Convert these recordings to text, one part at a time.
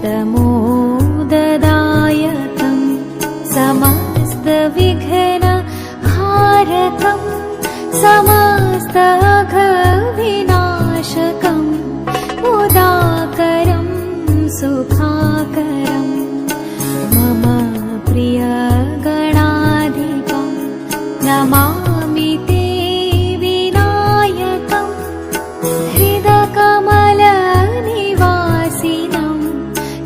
अनन्तमोददायकं समस्तविघ्नहारकं समस्तघविनाशकं मुदाकरं सुखाकरं मम प्रियगणाधिपं नमामि ते विनायकं हृदकमलनिवासिनं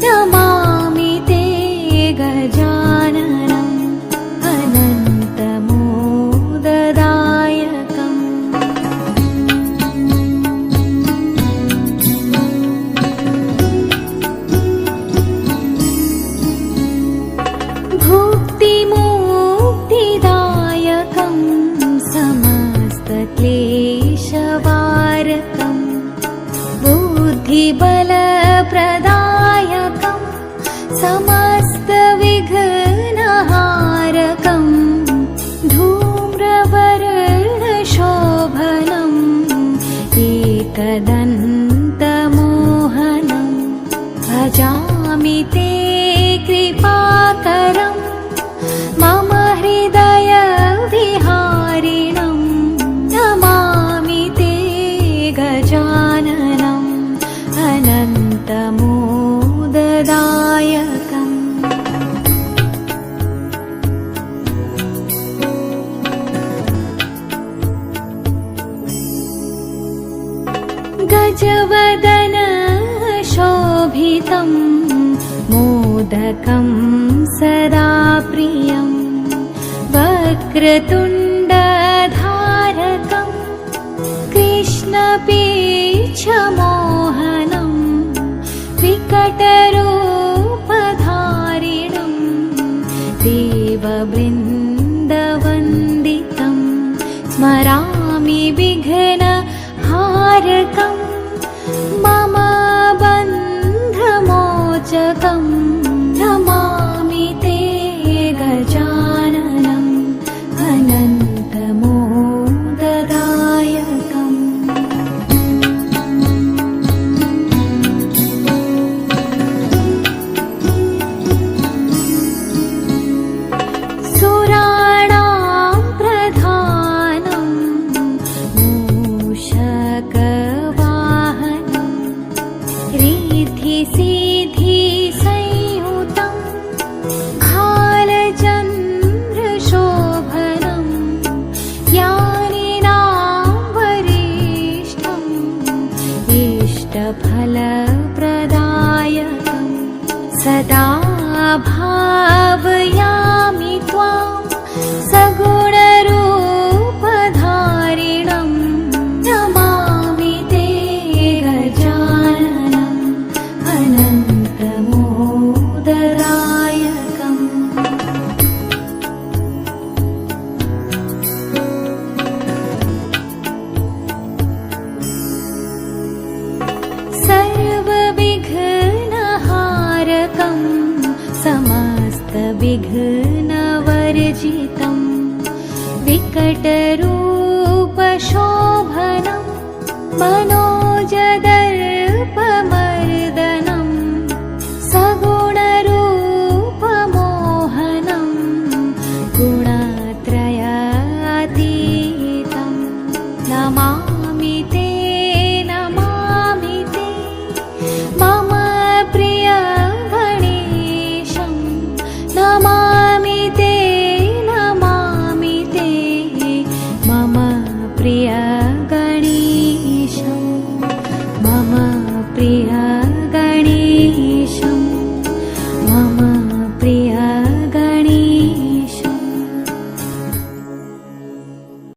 नमामि ते गजाननम् अनन्तमोददायकम् भुक्तिमुक्तिदायकं समस्तक्लेशवारकं बुद्धिबलप्रदायकं समस्तविघ्नहारकं धूम्रवर्णशोभनम् एकदन्तमोहनं भजामि ते कृपाकरं मम हृदयविहारिणं नमामि ते गजाननम् अनन्तमोददायकम् गजवदन शोभितं मोदकं सदा प्रियं वक्रतुण्डधारकं कृष्णपीच्छमोहनं विकटरूपधारिणं देववृन्दवन्दितं स्मरामि विघ्नहारकं मम बन्धमोचकं नमामि ते गजाननम् अनन्तमोददायकम् सुराणां प्रधानं मूषकवाहनं रिद्धिसिद्धिसंयुतं खालचन्द्रशोभनं ज्ञानिनां वरिष्ठं इष्टफलप्रदायकं सदा भावयामि त्वां सगुणरूपधारिणं नमामि ते गजाननम् अनन्तमोददायकम् सर्वविघ्नहारकं समस्तविघ्नवर्जितं विकटरूपशोभनं मनोजदर्पमर्दनं सगुणरूपमोहनं गुणत्रयातीतं नमामि ते